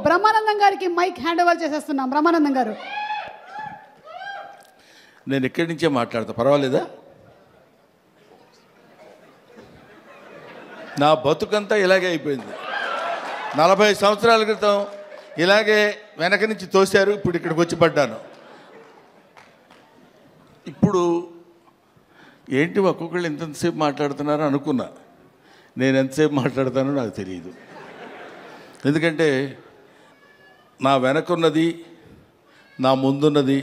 బ్రహ్మానందం గారికి mic hand over చేసేస్తున్నాం. బ్రహ్మానందం గారు, నేను ఇక్కడి నుంచే మాట్లాడతా, పర్వాలేదా? నా బతుకంతా ఇలాగే అయిపోయింది. 40 సంవత్సరాల క్రితం ఇలాగే వెనక నుంచి తోశారు, ఇప్పుడు ఇక్కడికి వచ్చి పడ్డాను. ఇప్పుడు ఏంటి ఒక్కొక్కళ్ళు ఎంతసేపు మాట్లాడుతున్నారో అనుకున్నా. నేను ఎంతసేపు మాట్లాడతానో నాకు తెలియదు. ఎందుకంటే నా వెనకున్నది, నా ముందున్నది,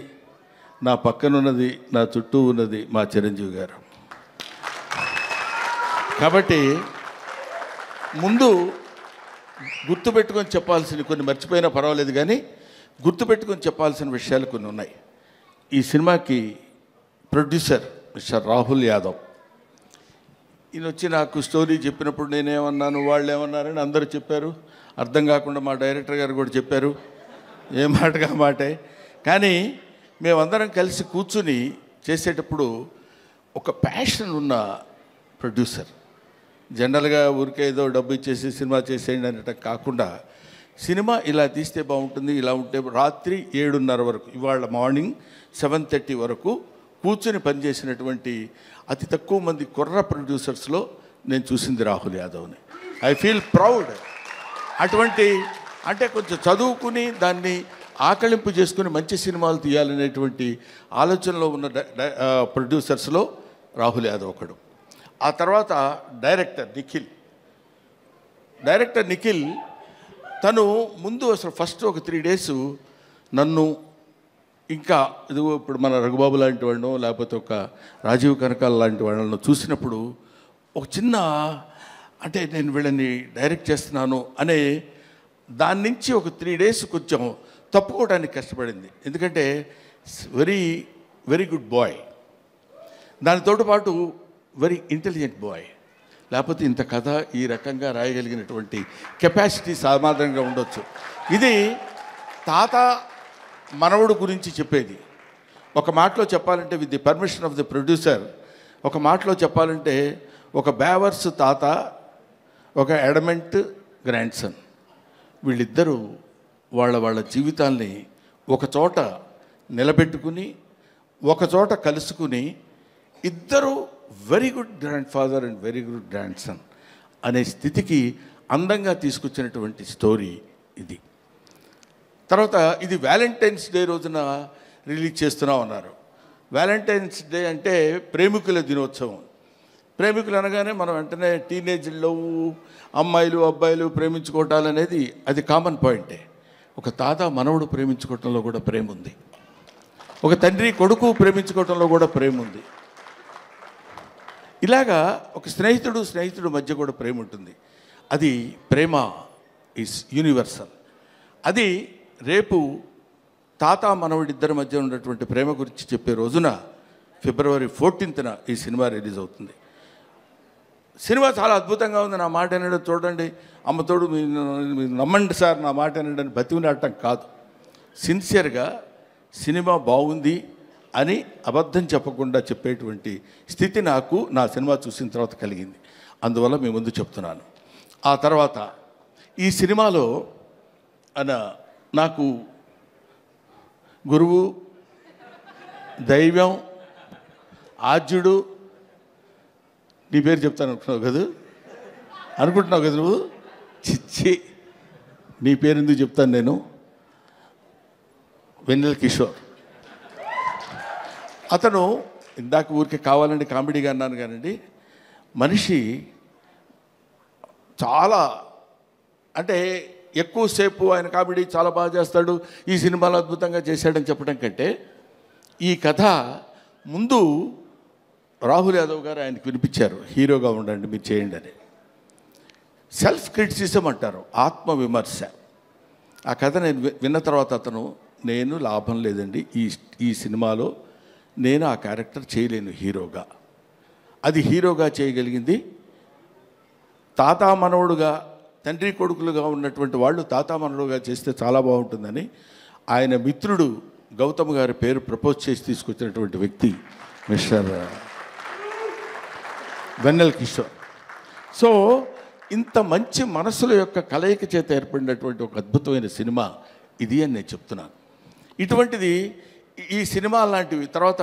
నా పక్కనున్నది, నా చుట్టూ ఉన్నది మా చిరంజీవి గారు. కాబట్టి ముందు గుర్తుపెట్టుకొని చెప్పాల్సిన కొన్ని మర్చిపోయినా పర్వాలేదు, కానీ గుర్తుపెట్టుకొని చెప్పాల్సిన విషయాలు కొన్ని ఉన్నాయి. ఈ సినిమాకి ప్రొడ్యూసర్ మిస్టర్ రాహుల్ యాదవ్. ఈయన వచ్చి నాకు స్టోరీ చెప్పినప్పుడు నేనేమన్నాను, వాళ్ళు ఏమన్నారని అందరూ చెప్పారు. అర్థం కాకుండా మా డైరెక్టర్ గారు కూడా చెప్పారు, ఏ మాటగా మాటే. కానీ మేమందరం కలిసి కూర్చుని చేసేటప్పుడు ఒక ప్యాషన్ ఉన్న ప్రొడ్యూసర్. జనరల్గా ఊరికే ఏదో డబ్బు ఇచ్చేసి సినిమా చేసేయండి అనటం కాకుండా, సినిమా ఇలా తీస్తే బాగుంటుంది, ఇలా ఉంటే రాత్రి 7:30 వరకు, ఇవాళ మార్నింగ్ 7:30 వరకు కూర్చొని పనిచేసినటువంటి అతి తక్కువ మంది కుర్ర ప్రొడ్యూసర్స్లో నేను చూసింది రాహుల్ యాదవ్ని. I feel proud. అటువంటి అంటే కొంచెం చదువుకుని దాన్ని ఆకళింపు చేసుకుని మంచి సినిమాలు తీయాలనేటువంటి ఆలోచనలో ఉన్న ప్రొడ్యూసర్స్లో రాహుల్ యాదవ్ ఒకడు. ఆ తర్వాత డైరెక్టర్ నిఖిల్ తను ముందు అసలు ఫస్ట్ ఒక 3 days నన్ను, ఇంకా ఇదిగో ఇప్పుడు మన రఘుబాబు లాంటి వాళ్ళను, లేకపోతే ఒక రాజీవ్ కనకాల లాంటి వాళ్ళను చూసినప్పుడు ఒక చిన్న అంటే నేను వీళ్ళని డైరెక్ట్ చేస్తున్నాను అనే దాని నుంచి ఒక 3 days కొంచెం తప్పుకోవడానికి కష్టపడింది. ఎందుకంటే వెరీ వెరీ గుడ్ బాయ్, దానితో పాటు వెరీ ఇంటెలిజెంట్ బాయ్. లేకపోతే ఇంత కథ ఈ రకంగా రాయగలిగినటువంటి కెపాసిటీ సామాన్యంగా ఉండొచ్చు. ఇది తాత మనవడు గురించి చెప్పేది. ఒక మాటలో చెప్పాలంటే, with the permission of the producer, ఒక మాటలో చెప్పాలంటే ఒక బేవర్స్ తాత, ఒక ఎడమెంట్ గ్రాండ్ సన్, వీళ్ళిద్దరూ వాళ్ళ జీవితాల్ని ఒకచోట నిలబెట్టుకుని ఒకచోట కలుసుకుని ఇద్దరు very good grand father and very good grand son అనే స్థితికి అందంగా తీసుకొచ్చినటువంటి స్టోరీ ఇది. తర్వాత ఇది వ్యాలంటైన్స్ డే రోజున రిలీజ్ చేస్తున్నాం అన్నారు. వ్యాలంటైన్స్ డే అంటే ప్రేమికుల దినోత్సవం. ప్రేమికులు అనగానే మనం వెంటనే టీనేజ్లో అమ్మాయిలు అబ్బాయిలు ప్రేమించుకోవటాలు అనేది అది కామన్ పాయింటే. ఒక తాత మనవడు ప్రేమించుకోవటంలో కూడా ప్రేమ ఉంది, ఒక తండ్రి కొడుకు ప్రేమించుకోవటంలో కూడా ప్రేమ ఉంది. ఇలాగా ఒక స్నేహితుడు మధ్య కూడా ప్రేమ ఉంటుంది. అది ప్రేమ ఈజ్ యూనివర్సల్. అది రేపు తాత మనవడిద్దరి మధ్య ఉన్నటువంటి ప్రేమ గురించి చెప్పే రోజున February 14th ఈ సినిమా రిలీజ్ అవుతుంది. సినిమా చాలా అద్భుతంగా ఉంది. నా మాట వినడం చూడండి, అమ్మతోడు మీరు నమ్మండి సార్, నా మాట వినడం బతికినట్టం కాదు. సిన్సియర్గా సినిమా బాగుంది అని అబద్ధం చెప్పకుండా చెప్పేటువంటి స్థితి నాకు నా సినిమా చూసిన తర్వాత కలిగింది. అందువల్ల మీ ముందు చెప్తున్నాను. ఆ తర్వాత ఈ సినిమాలో నాకు గురువు, దైవం, ఆద్యుడు, నీ పేరు చెప్తాను అనుకుంటున్నావు కదా నువ్వు? చిచ్చి, నీ పేరు ఎందుకు చెప్తాను నేను? వెన్నెల కిషోర్. అతను ఇందాక ఊరికే కావాలండి కామెడీగా అన్నాను కానండి, మనిషి చాలా అంటే ఎక్కువసేపు ఆయన కామెడీ చాలా బాగా చేస్తాడు, ఈ సినిమాలో అద్భుతంగా చేశాడని చెప్పడం కంటే, ఈ కథ ముందు రాహుల్ యాదవ్ గారు ఆయనకు వినిపించారు, హీరోగా ఉండండి మీరు చేయండి అని. సెల్ఫ్ క్రిటిసిజం అంటారు, ఆత్మవిమర్శ. ఆ కథ నేను విన్న తర్వాత అతను, నేను లాభం లేదండి ఈ సినిమాలో నేను ఆ క్యారెక్టర్ చేయలేను హీరోగా. అది హీరోగా చేయగలిగింది తాత మనవడుగా, తండ్రి కొడుకులుగా ఉన్నటువంటి వాళ్ళు తాత మనవడుగా చేస్తే చాలా బాగుంటుందని ఆయన మిత్రుడు గౌతమ్ గారి పేరు ప్రపోజ్ చేసి తీసుకొచ్చినటువంటి వ్యక్తి మిస్టర్ వెన్నెల కిషోర్. సో ఇంత మంచి మనసుల యొక్క కలయిక చేత ఏర్పడినటువంటి ఒక అద్భుతమైన సినిమా ఇది అని నేను చెప్తున్నాను. ఇటువంటిది ఈ సినిమా లాంటివి. తర్వాత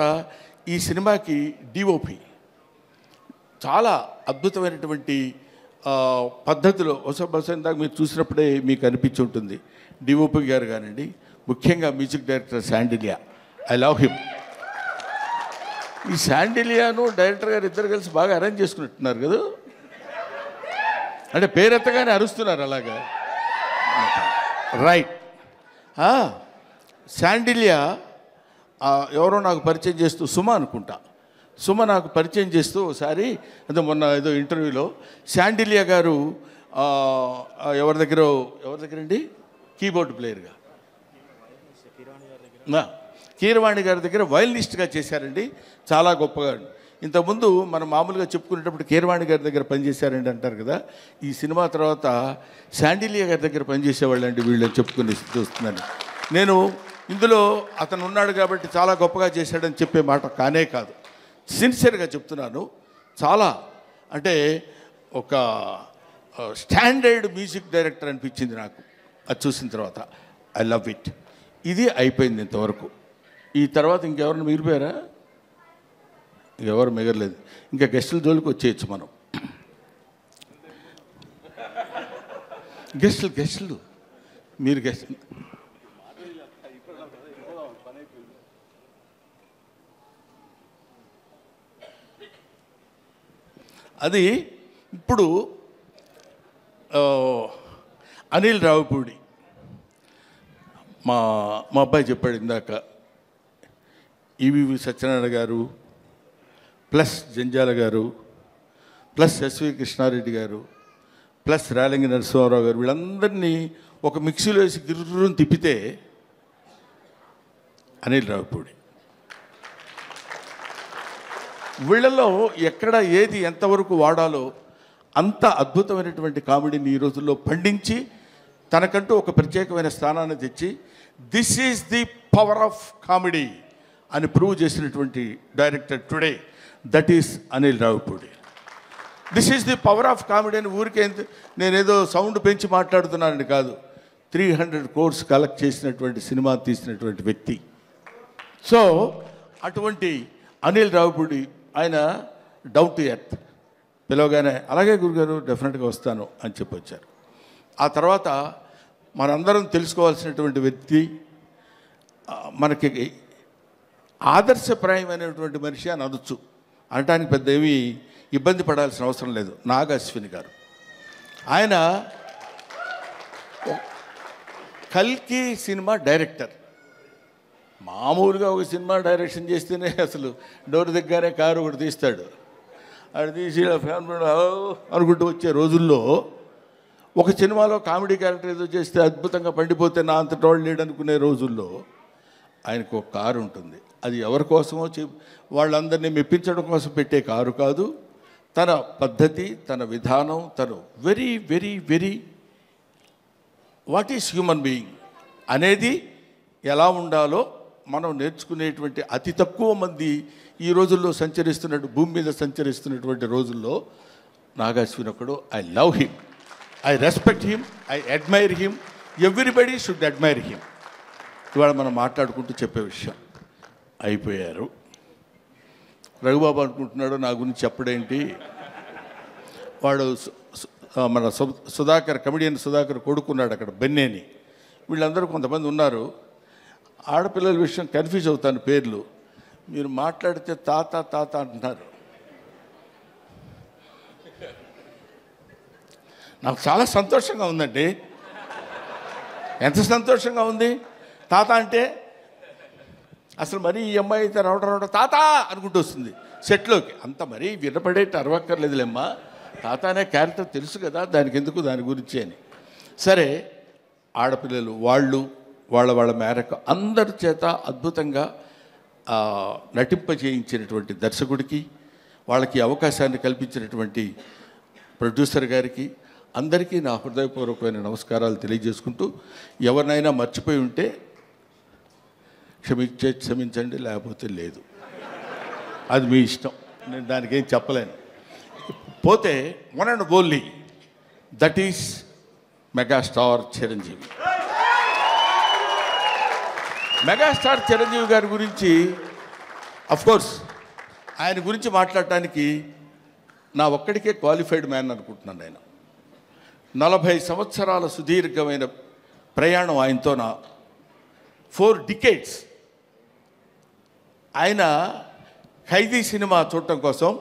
ఈ సినిమాకి డిఓపి చాలా అద్భుతమైనటువంటి పద్ధతిలో బహుశా ఇందాక మీరు చూసినప్పుడే మీకు అనిపించి ఉంటుంది. డిఓపి గారు కానివ్వండి, ముఖ్యంగా music director Sandilya, I love him. ఈ శాండిలియాను డైరెక్టర్ గారు ఇద్దరు కలిసి బాగా అరేంజ్ చేసుకున్నట్టున్నారు కదా, అంటే పేరెత్తగానే అరుస్తున్నారు అలాగా. రైట్. శాండిలియా ఎవరో నాకు పరిచయం చేస్తూ, సుమ అనుకుంటా, సుమ నాకు పరిచయం చేస్తూ ఒకసారి అదే మొన్న ఏదో ఇంటర్వ్యూలో శాండిలియా గారు ఎవరి దగ్గరండి కీబోర్డ్ ప్లేయర్గా కీరవాణి గారి దగ్గర వయలినిస్ట్గా చేశారండి, చాలా గొప్పగా. ఇంతకుముందు మనం మామూలుగా చెప్పుకునేటప్పుడు కీరవాణి గారి దగ్గర పనిచేశారండి అంటారు కదా, ఈ సినిమా తర్వాత శాండిలియా గారి దగ్గర పనిచేసేవాళ్ళండి వీళ్ళని చెప్పుకుని చూస్తున్నాను నేను. ఇందులో అతను ఉన్నాడు కాబట్టి చాలా గొప్పగా చేశాడని చెప్పే మాట కానే కాదు, సిన్సియర్గా చెప్తున్నాను. చాలా అంటే ఒక స్టాండర్డ్ మ్యూజిక్ డైరెక్టర్ అనిపించింది నాకు అది చూసిన తర్వాత. I love it. ఇది అయిపోయింది ఇంతవరకు. ఈ తర్వాత ఇంకెవరైనా మిగిలిపోయారా? ఇంకెవరు మిగలలేదు. ఇంకా గెస్టుల జోలికి వచ్చేయచ్చు మనం. గెస్టులు మీరు గెస్ట్ అది ఇప్పుడు అనిల్ రావిపూడి మా అబ్బాయి చెప్పాడు ఇందాక, ఈవీవి సత్యనారాయణ గారు ప్లస్ జంజాల గారు ప్లస్ ఎస్వి కృష్ణారెడ్డి గారు ప్లస్ రేలంగి నరసింహారావు గారు వీళ్ళందరినీ ఒక మిక్సీలో వేసి గిర్రుని తిప్పితే అనిల్ రావిపూడి. వీళ్ళలో ఎక్కడ ఏది ఎంతవరకు వాడాలో అంత అద్భుతమైనటువంటి కామెడీని ఈ రోజుల్లో పండించి తనకంటూ ఒక ప్రత్యేకమైన స్థానాన్ని తెచ్చి this is the power of comedy అని ప్రూవ్ చేసినటువంటి director today, that is Anil Ravipudi. This is the power of comedy అని ఊరికే నేనేదో సౌండ్ పెంచి మాట్లాడుతున్నానని కాదు, 300 crores కలెక్ట్ చేసినటువంటి సినిమా తీసినటువంటి వ్యక్తి. సో అటువంటి అనిల్ రావిపూడి ఆయన డౌన్ టు ఎర్త్, పిలవగానే అలాగే గురుగారు డెఫినెట్గా వస్తాను అని చెప్పి వచ్చారు. ఆ తర్వాత మనందరం తెలుసుకోవాల్సినటువంటి వ్యక్తి, మనకి ఆదర్శప్రాయమైనటువంటి మనిషి అని అనొచ్చు, అనటానికి పెద్ద ఏమీ ఇబ్బంది పడాల్సిన అవసరం లేదు. నాగ అశ్విని గారు, ఆయన కల్కి సినిమా డైరెక్టర్. మామూలుగా ఒక సినిమా డైరెక్షన్ చేస్తేనే అసలు డోర్ దగ్గరే కారు ఒకటి తీస్తాడు, అది తీసి ఫ్యామిలీ అనుకుంటూ వచ్చే రోజుల్లో ఒక సినిమాలో కామెడీ క్యారెక్టర్ ఏదో చేస్తే అద్భుతంగా పండిపోతే నా అంత టోళ్ళు లేడు అనుకునే రోజుల్లో ఆయనకు ఒక కారు ఉంటుంది. అది ఎవరి కోసమో వాళ్ళందరినీ మెప్పించడం కోసం పెట్టే కారు కాదు, తన పద్ధతి, తన విధానం, తను very very very what is human being అనేది ఎలా ఉండాలో మనం నేర్చుకునేటువంటి అతి తక్కువ మంది ఈ రోజుల్లో భూమి మీద సంచరిస్తున్నటువంటి రోజుల్లో నాగాశ్విన్ ఒకడు. I love him, I respect him, I admire him, everybody should admire him. ఇవాళ మనం మాట్లాడుకుంటూ చెప్పే విషయం అయిపోయారు. రఘుబాబు అనుకుంటున్నాడు నా గురించి చెప్పడేంటి, వాడు మన సుధాకర్, కమెడియన్ సుధాకర్ కొడుకున్నాడు అక్కడ బెన్నేని. వీళ్ళందరూ కొంతమంది ఉన్నారు, ఆడపిల్లల విషయం కన్ఫ్యూజ్ అవుతాను పేర్లు. మీరు మాట్లాడితే తాత తాత అంటున్నారు. నాకు చాలా సంతోషంగా ఉందండి. ఎంత సంతోషంగా ఉంది తాత అంటే. అసలు మరీ ఈ అమ్మాయి అయితే రావడం తాత అనుకుంటూ వస్తుంది సెట్లోకి. అంత మరీ వినపడేటి అరవక్కర్లేదులేమ్మా, తాత అనే క్యారెక్టర్ తెలుసు కదా, దానికి ఎందుకు దాని గురించి అని. సరే, ఆడపిల్లలు వాళ్ళ మేరకు అందరి చేత అద్భుతంగా నటింపజేయించినటువంటి దర్శకుడికి, వాళ్ళకి అవకాశాన్ని కల్పించినటువంటి ప్రొడ్యూసర్ గారికి, అందరికీ నా హృదయపూర్వకమైన నమస్కారాలు తెలియజేసుకుంటూ, ఎవరినైనా మర్చిపోయి ఉంటే క్షమించండి, లేకపోతే లేదు, అది మీ ఇష్టం, నేను దానికి ఏం చెప్పలేను. పోతే one and only that is megastar Chiranjeevi. Megastar Chiranjeevi గారి గురించి అఫ్కోర్స్ ఆయన గురించి మాట్లాడటానికి నా ఒక్కడికే క్వాలిఫైడ్ మ్యాన్ అనుకుంటున్నాను. ఆయన 40 సంవత్సరాల సుదీర్ఘమైన ప్రయాణం ఆయనతో నా 4 decades. ఆయన ఖైదీ సినిమా చూడటం కోసం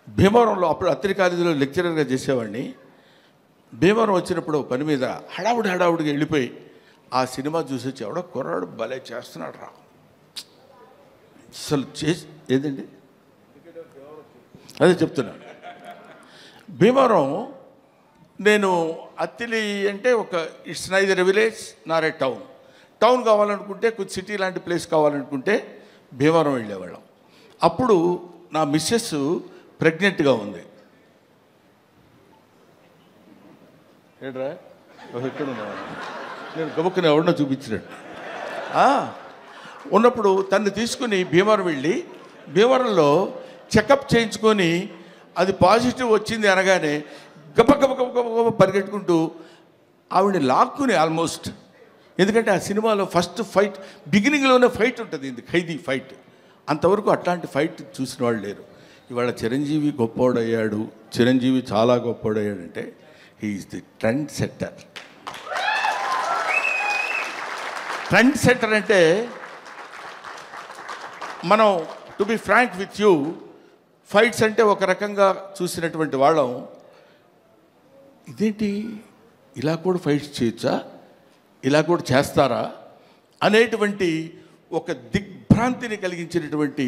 భీమవరంలో, అప్పుడు అత్తిరి కాలేజీలో లెక్చరర్గా చేసేవాడిని. భీమవరం వచ్చినప్పుడు పని మీద హడావుడిగా వెళ్ళిపోయి ఆ సినిమా చూసి వచ్చి ఎవడో కుర్రాడు భలే చేస్తున్నాడు రా అసలు ఏదండి అదే చెప్తున్నాను. భీమవరం నేను అత్తిలి అంటే ఒక it's neither village Nar A town కావాలనుకుంటే కొంచెం సిటీ లాంటి ప్లేస్ కావాలనుకుంటే భీమవరం వెళ్ళేవాళ్ళం. అప్పుడు నా మిస్సెస్ ప్రెగ్నెంట్గా ఉంది. ఏడ్రా ఎక్కడ ఉన్నావా? నేను గబుక్కుని ఎవరినో చూపించినట్టు ఉన్నప్పుడు తను తీసుకుని భీమవరం వెళ్ళి భీమవరంలో చెకప్ చేయించుకొని అది పాజిటివ్ వచ్చింది అనగానే గబ పరిగెట్టుకుంటూ ఆవిడని లాక్కుని ఆల్మోస్ట్, ఎందుకంటే ఆ సినిమాలో ఫస్ట్ ఫైట్ బిగినింగ్లోనే ఫైట్ ఉంటుంది, ఇది ఖైదీ ఫైట్. అంతవరకు అట్లాంటి ఫైట్ చూసిన వాళ్ళు లేరు. ఇవాళ చిరంజీవి గొప్పోడయ్యాడు, చిరంజీవి చాలా గొప్పోడయ్యాడంటే he is the trend setter. Trend setter అంటే మనం to be frank with you, fights అంటే ఒక రకంగా చూసినటువంటి వాళ్ళం, ఇదేంటి ఇలా కూడా ఫైట్స్ చేయొచ్చా, ఇలా కూడా చేస్తారా అనేటువంటి ఒక దిగ్భ్రాంతిని కలిగించినటువంటి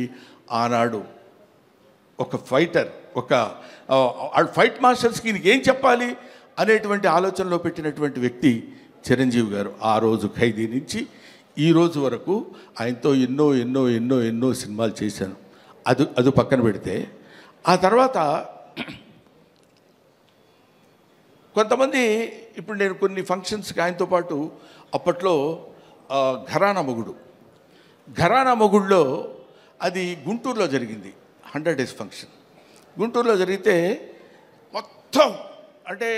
ఆనాడు ఒక ఫైటర్, ఒక ఫైట్ మాస్టర్స్కి ఏం చెప్పాలి అనేటువంటి ఆలోచనలో పెట్టినటువంటి వ్యక్తి చిరంజీవి గారు. ఆ రోజు ఖైదీ నుంచి ఈ రోజు వరకు ఆయనతో ఎన్నో ఎన్నో ఎన్నో ఎన్నో సినిమాలు చేశాను. అది పక్కన పెడితే ఆ తర్వాత కొంతమంది, ఇప్పుడు నేను కొన్ని ఫంక్షన్స్కి ఆయనతో పాటు అప్పట్లో ఘరానా మొగుడులో అది గుంటూరులో జరిగింది, 100 days ఫంక్షన్ గుంటూరులో జరిగితే మొత్తం అంటే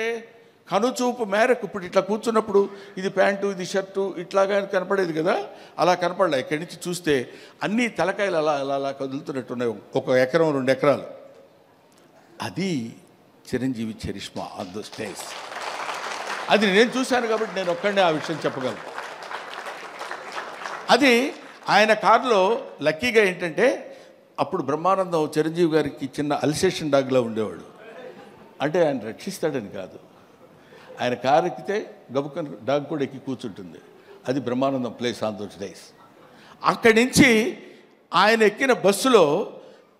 కనుచూపు మేరకు ఇప్పుడు ఇట్లా కూర్చున్నప్పుడు ఇది ప్యాంటు ఇది షర్టు ఇట్లాగా కనపడేది కదా, అలా కనపడలే. ఇక్కడి నుంచి చూస్తే అన్ని తలకాయలు అలా అలా అలా కదులుతున్నట్టున్నాయి, 1 ఎకరం 2 ఎకరాలు. అది Chiranjeevi charisma on the stage. అది నేను చూశాను కాబట్టి నేను ఒక్కడే ఆ విషయం చెప్పగలను. అది ఆయన కారులో లక్కీగా ఏంటంటే అప్పుడు బ్రహ్మానందం చిరంజీవి గారికి చిన్న అల్సేషన్ డాగ్లో ఉండేవాడు. అంటే ఆయన రక్షిస్తాడని కాదు, ఆయన కారు ఎక్కితే గబుక్కని డాగ్ కూడా ఎక్కి కూర్చుంటుంది. అది Brahmanandam place on those days. అక్కడి నుంచి ఆయన ఎక్కిన బస్సులో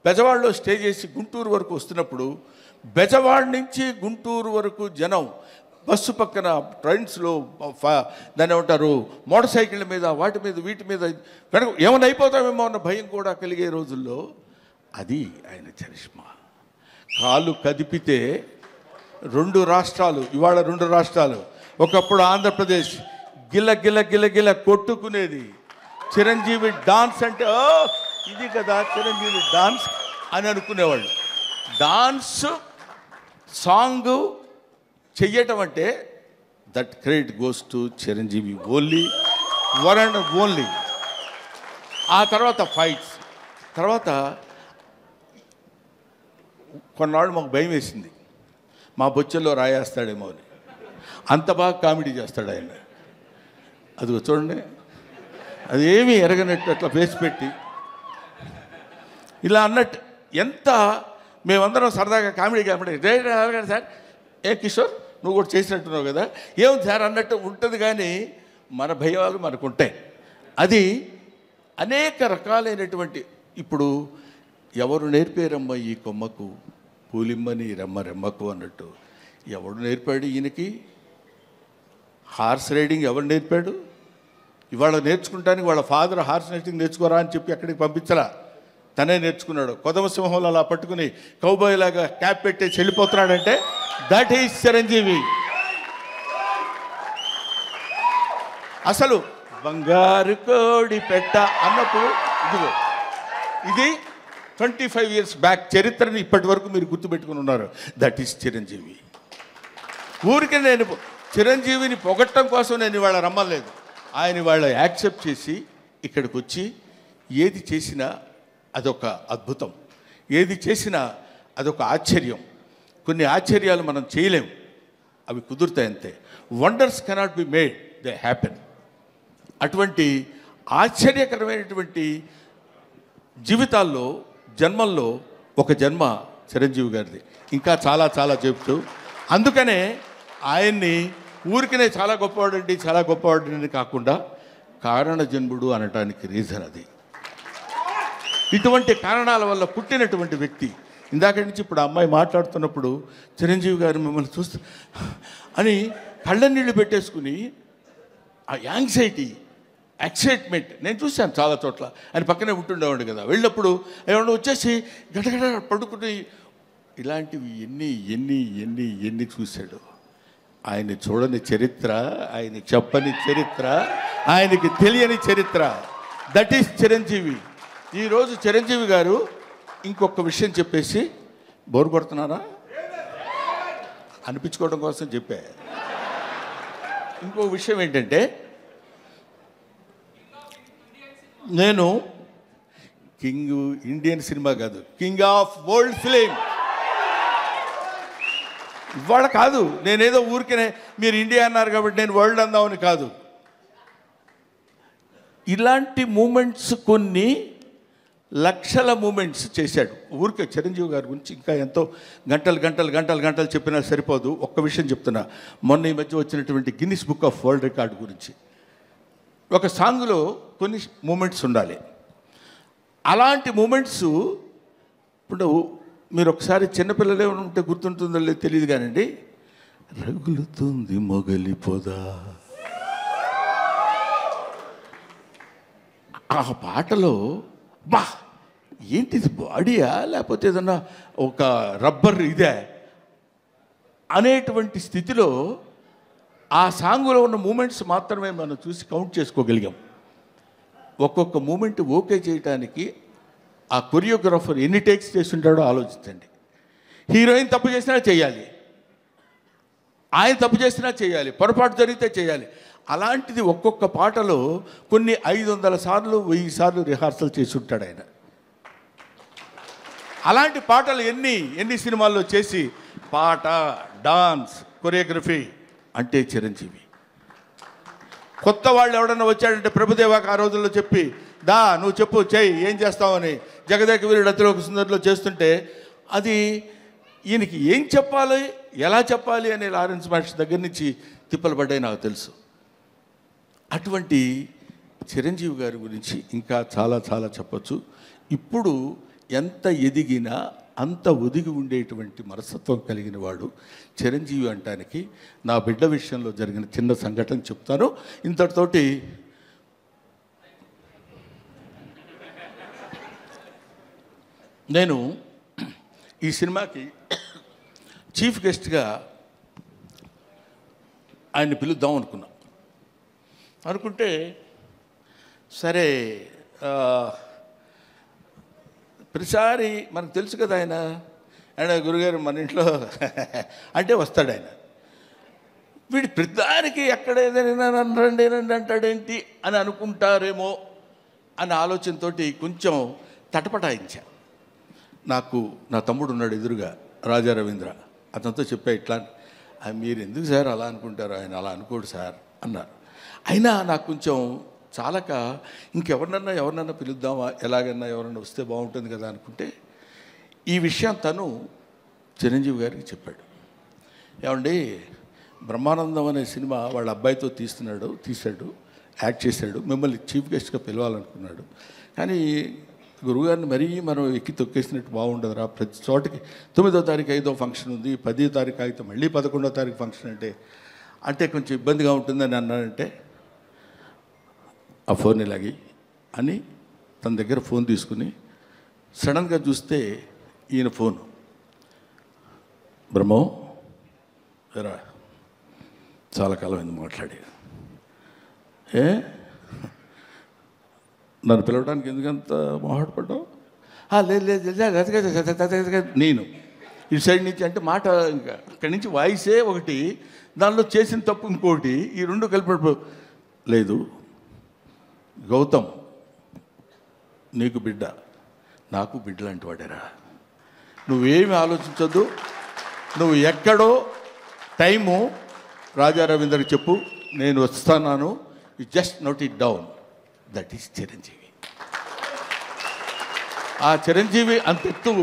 బెజవాడలో స్టే చేసి గుంటూరు వరకు వస్తున్నప్పుడు బెజవాడ నుంచి గుంటూరు వరకు జనం బస్సు పక్కన ట్రైన్స్లో దాన్ని ఏమంటారు మోటార్ సైకిళ్ళ మీద వాటి మీద వీటి మీద వెనక ఏమైనా అయిపోతామేమో అన్న భయం కూడా కలిగే రోజుల్లో అది ఆయన చరిష్మా. కాలు కదిపితే 2 రాష్ట్రాలు, ఇవాళ 2 రాష్ట్రాలు, ఒకప్పుడు ఆంధ్రప్రదేశ్ గిల్ల గిల్ల గిల్ల గిల్ల కొట్టుకునేది. చిరంజీవి డాన్స్ అంటే ఇది కదా చిరంజీవి డాన్స్ అని అనుకునేవాళ్ళు. డాన్స్ సాంగ్ చెయ్యటం అంటే that credit goes to Chiranjeevi only, one and only. ఆ తర్వాత ఫైట్స్, తర్వాత కొన్నాళ్ళు మాకు భయం వేసింది మా బొచ్చల్లో రాయేస్తాడేమో అని. అంత బాగా కామెడీ చేస్తాడు ఆయన. అది చూడండి, అది ఏమీ ఎరగనట్టు అట్లా ఫేస్ పెట్టి ఇలా అన్నట్టు ఎంత మేమందరం సరదాగా కామెడీ సార్ ఏ కిషోర్ నువ్వు కూడా చేసినట్టున్నావు కదా ఏం సార్ అన్నట్టు ఉంటుంది. కానీ మన భయాలు మనకు ఉంటాయి. అది అనేక రకాలైనటువంటి, ఇప్పుడు ఎవరు నేర్పారమ్మ ఈ కొమ్మకు పూలిమ్మని రెమ్మకు అన్నట్టు ఎవడు నేర్పాడు ఈయనకి? హార్స్ రైడింగ్ ఎవరు నేర్పాడు? ఇవాళ నేర్చుకుంటానికి వాళ్ళ ఫాదర్ హార్స్ రైడింగ్ నేర్చుకోరా అని చెప్పి అక్కడికి పంపించరా, తనే నేర్చుకున్నాడు. కొదమ సింహంలో అలా పట్టుకుని కౌబాయ్ లాగా క్యాప్ పెట్టేసి వెళ్ళిపోతున్నాడంటే దట్ ఈజ్ చిరంజీవి. అసలు బంగారు కోడి పెట్ట అన్నప్పుడు ఇదిగో ఇది 25 years బ్యాక్ చరిత్రని ఇప్పటి వరకు మీరు గుర్తుపెట్టుకుని ఉన్నారు. That is Chiranjeevi. ఊరికి నేను చిరంజీవిని పొగట్టం కోసం నేను ఇవాళ రమ్మలేదు. ఆయన ఇవాళ యాక్సెప్ట్ చేసి ఇక్కడికి వచ్చి ఏది చేసినా అదొక అద్భుతం, ఏది చేసినా అదొక ఆశ్చర్యం. కొన్ని ఆశ్చర్యాలు మనం చేయలేం, అవి కుదురుతాయి అంతే. Wonders cannot be made, they happen. అటువంటి ఆశ్చర్యకరమైనటువంటి జీవితాల్లో జన్మల్లో ఒక జన్మ చిరంజీవి గారిది. ఇంకా చాలా చాలా చెప్తూ, అందుకనే ఆయన్ని ఊరికనే చాలా గొప్పవాడండి కాకుండా కారణ జన్ముడు అనటానికి రీజన్ అది. ఇటువంటి కారణాల వల్ల పుట్టినటువంటి వ్యక్తి. ఇందాక నుంచి ఇప్పుడు అమ్మాయి మాట్లాడుతున్నప్పుడు చిరంజీవి గారు మిమ్మల్ని చూస్తూ అని కళ్ళనీళ్ళు పెట్టేసుకుని ఆ యాంగ్జైటీ, ఎక్సైట్మెంట్ నేను చూశాను చాలా చోట్ల. ఆయన పక్కనే ఉంటుండేవాడు కదా, వెళ్ళినప్పుడు ఏమన్నా వచ్చేసి గడగడ పడుకుని ఇలాంటివి ఎన్ని ఎన్ని ఎన్ని ఎన్ని చూశాడు. ఆయన చూడని చరిత్ర, ఆయన చెప్పని చరిత్ర, ఆయనకి తెలియని చరిత్ర. That is Chiranjeevi. ఈరోజు చిరంజీవి గారు ఇంకొక విషయం చెప్పేసి బోరు కొడుతున్నారా అనిపించుకోవడం కోసం చెప్పా. ఇంకో విషయం ఏంటంటే, నేను కింగ్ ఇండియన్ సినిమా కాదు, కింగ్ ఆఫ్ వరల్డ్ ఫిలిం ఇవాళ కాదు. నేనేదో ఊరికనే మీరు ఇండియా అన్నారు కాబట్టి నేను వరల్డ్ అందామని కాదు. ఇలాంటి మూమెంట్స్ కొన్ని లక్షల మూమెంట్స్ చేశాడు. ఊరికే చిరంజీవి గారి గురించి ఇంకా ఎంతో గంటలు చెప్పినా సరిపోదు. ఒక్క విషయం చెప్తున్నా. మొన్న ఈ మధ్య వచ్చినటువంటి Guinness book of world record గురించి. ఒక సాంగ్లో కొన్ని మూమెంట్స్ ఉండాలి. అలాంటి మూమెంట్స్ ఇప్పుడు మీరు ఒకసారి చిన్నపిల్లలే ఉంటే గుర్తుంటుందో లేదు తెలియదు కానండి, రగులుతుంది మొగలి పొద, ఆ పాటలో బా ఏంటిది బాడీయా లేకపోతే ఏదన్నా ఒక రబ్బర్ ఇదే అనేటువంటి స్థితిలో ఆ సాంగులో ఉన్న మూమెంట్స్ మాత్రమే మనం చూసి కౌంట్ చేసుకోగలిగాం. ఒక్కొక్క మూమెంట్ ఓకే చేయడానికి ఆ కొరియోగ్రాఫర్ ఎన్ని టేక్స్ చేస్తుంటాడో ఆలోచించండి. హీరోయిన్ తప్పు చేసినా చేయాలి, ఆయన తప్పు చేసినా చేయాలి, పొరపాటు జరిగితే చేయాలి. అలాంటిది ఒక్కొక్క పాటలో కొన్ని 500 సార్లు 1000 సార్లు రిహార్సల్ చేసి ఉంటాడు ఆయన. అలాంటి పాటలు ఎన్ని సినిమాల్లో చేసి పాట, డాన్స్, కొరియోగ్రఫీ అంటే చిరంజీవి. కొత్త వాళ్ళు ఎవడన్నా వచ్చాడంటే ప్రభుదేవాకి ఆ రోజుల్లో చెప్పి దా నువ్వు చెప్పు చెయ్యి ఏం చేస్తావని జగదేక వీరుడు అతిలోక సుందరిలో చేస్తుంటే అది ఈయనకి ఏం చెప్పాలి ఎలా చెప్పాలి అనే లారెన్స్ మాస్టర్ దగ్గర నుంచి తిప్పలు పడ్డాయి నాకు తెలుసు. అటువంటి చిరంజీవి గారి గురించి ఇంకా చాలా చాలా చెప్పచ్చు. ఇప్పుడు ఎంత ఎదిగినా అంత ఒదిగి ఉండేటువంటి మనస్తత్వం కలిగిన వాడు చిరంజీవి అంటానికి నా బిడ్డ విషయంలో జరిగిన చిన్న సంఘటన చెప్తాను. ఇంతటితోటి నేను ఈ సినిమాకి చీఫ్ గెస్ట్గా ఆయన్ని పిలుద్దాం అనుకుంటే సరే ప్రతిసారి మనకు తెలుసు కదా ఆయన గురుగారు మన ఇంట్లో అంటే వస్తాడు ఆయన. వీడి ప్రతిదానికి ఎక్కడ ఏదైనా రండి అంటాడేంటి అని అనుకుంటారేమో అనే ఆలోచనతో కొంచెం తటపటాయించా. నాకు నా తమ్ముడు ఉన్నాడు ఎదురుగా, రాజా రవీంద్ర. అతనితో చెప్పా ఇట్లా, మీరు ఎందుకు సార్ అలా అనుకుంటారు, ఆయన అలా అనుకోడు సార్ అన్నారు. అయినా నాకు కొంచెం చాలక ఎవరినన్నా పిలుద్దామా, ఎలాగన్నా ఎవరన్నా వస్తే బాగుంటుంది కదా అనుకుంటే ఈ విషయం తను చిరంజీవి గారికి చెప్పాడు. ఏమండి బ్రహ్మానందం అనే సినిమా వాళ్ళ అబ్బాయితో తీశాడు, యాక్ట్ చేశాడు, మిమ్మల్ని చీఫ్ గెస్ట్గా పిలవాలనుకున్నాడు. కానీ గురువుగారిని మరీ మనం ఎక్కి తొక్కేసినట్టు బాగుండదురా, ప్రతి చోటకి 9వ తారీఖు 5వ ఫంక్షన్ ఉంది, 10వ తారీఖు అయితే మళ్ళీ 11వ తారీఖు ఫంక్షన్ అంటే కొంచెం ఇబ్బందిగా ఉంటుందని అన్నాడంటే ఆ ఫోన్ ఇలాగి అని తన దగ్గర ఫోన్ తీసుకుని సడన్గా చూస్తే ఈయన ఫోను, బ్రహ్మం రా చాలా కాలం అయింది మాట్లాడి, నన్ను పిలవడానికి ఎందుకంత మొహాటపడ్డావు, లేదు లేదు నేను ఇటు సైడ్ నుంచి అంటే మాట ఇంకా అక్కడి నుంచి వాయిసే ఒకటి, దానిలో చేసిన తప్పు ఇంకోటి, ఈ రెండు కలిపి లేదు. గౌతమ్ నీకు బిడ్డ, నాకు బిడ్డ లాంటి వాడేరా, నువ్వేమి ఆలోచించొద్దు, నువ్వు ఎక్కడో టైము రాజా రవీందర్కి చెప్పు, నేను వస్తున్నాను, you just note it down, that is Chiranjeevi. ఆ చిరంజీవి అంతెత్తు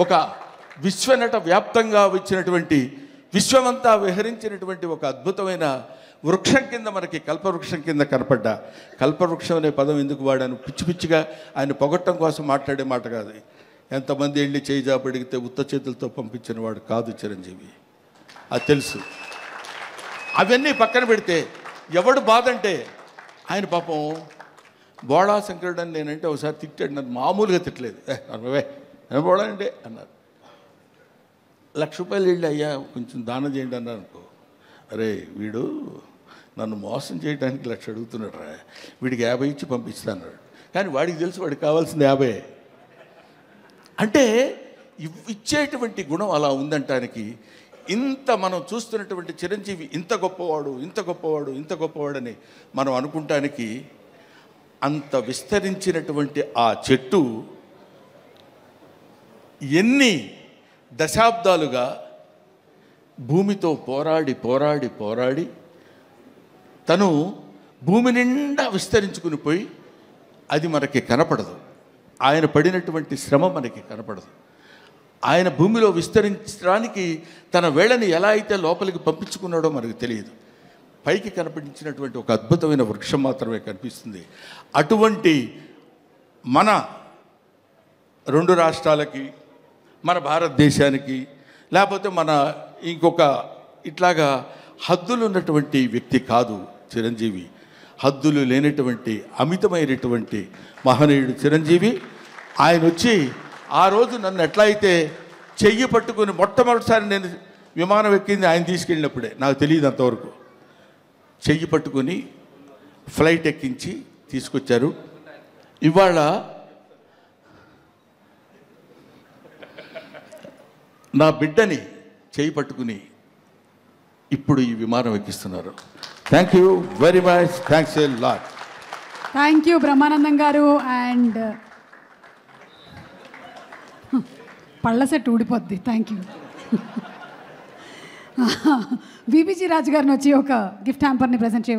ఒక విశ్వనట వ్యాప్తంగా వచ్చినటువంటి, విశ్వమంతా విహరించినటువంటి ఒక అద్భుతమైన వృక్షం కింద మనకి కల్పవృక్షం కింద కనపడ్డా. కల్పవృక్షం అనే పదం ఎందుకు వాడాను, పిచ్చి పిచ్చిగా ఆయన పొగట్టం కోసం మాట్లాడే మాట కాదు. ఎంతమంది వెళ్ళి చేయి జాబడిగితే ఉత్త చేతులతో పంపించిన వాడు కాదు చిరంజీవి, అది తెలుసు. అవన్నీ పక్కన పెడితే ఎవడు బాధ అంటే, ఆయన పాపం బోళా శంకరుడు అని నేనంటే ఒకసారి తిట్టాడు, నన్ను మామూలుగా తిట్టలేదు, అన్నవే బోళా అంటే అన్నారు. 1,00,000 రూపాయలు వెళ్ళి అయ్యా కొంచెం దానం చేయండి అన్నారు అనుకో, అరే వీడు నన్ను మోసం చేయడానికి 1,00,000 అడుగుతున్నాడు రా, వీడికి 50 ఇచ్చి పంపిస్తాను. కానీ వాడికి తెలుసు వాడికి కావాల్సింది 50. అంటే ఇచ్చేటువంటి గుణం అలా ఉందంటానికి, ఇంత మనం చూస్తున్నటువంటి చిరంజీవి ఇంత గొప్పవాడు, ఇంత గొప్పవాడు, ఇంత గొప్పవాడని మనం అనుకుంటానికి, అంత విస్తరించినటువంటి ఆ చెట్టు ఎన్ని దశాబ్దాలుగా భూమితో పోరాడి పోరాడి పోరాడి తను భూమి నిండా విస్తరించుకుని పోయి, అది మనకి కనపడదు. ఆయన పడినటువంటి శ్రమ మనకి కనపడదు. ఆయన భూమిలో విస్తరించడానికి తన వేళని ఎలా అయితే లోపలికి పంపించుకున్నాడో మనకు తెలియదు. పైకి కనిపించినటువంటి ఒక అద్భుతమైన వృక్షం మాత్రమే కనిపిస్తుంది. అటువంటి మన 2 రాష్ట్రాలకి, మన భారతదేశానికి, లేకపోతే మన ఇంకొక ఇట్లాగా హద్దులు ఉన్నటువంటి వ్యక్తి కాదు చిరంజీవి. హద్దులు లేనటువంటి అమితమైనటువంటి మహనీయుడు చిరంజీవి. ఆయన వచ్చి ఆ రోజు నన్ను ఎట్లా అయితే చెయ్యి పట్టుకుని మొట్టమొదటిసారి నేను విమానం ఎక్కింది ఆయన తీసుకెళ్ళినప్పుడే, నాకు తెలియదు అంతవరకు. చెయ్యి పట్టుకొని ఫ్లైట్ ఎక్కించి తీసుకొచ్చారు. ఇవాళ నా బిడ్డని చెయ్యి పట్టుకుని ఇప్పుడు ఈ విమానం ఎక్కిస్తున్నారు. Thank you very much, thanks a lot. Thank you Brahmanandam garu. And పళ్ళ సెట్ ఊడిపోద్ది. Thank you. విబిజి రాజు గారిని వచ్చి ఒక గిఫ్ట్ హ్యాంపర్ని ప్రజెంట్ చేయ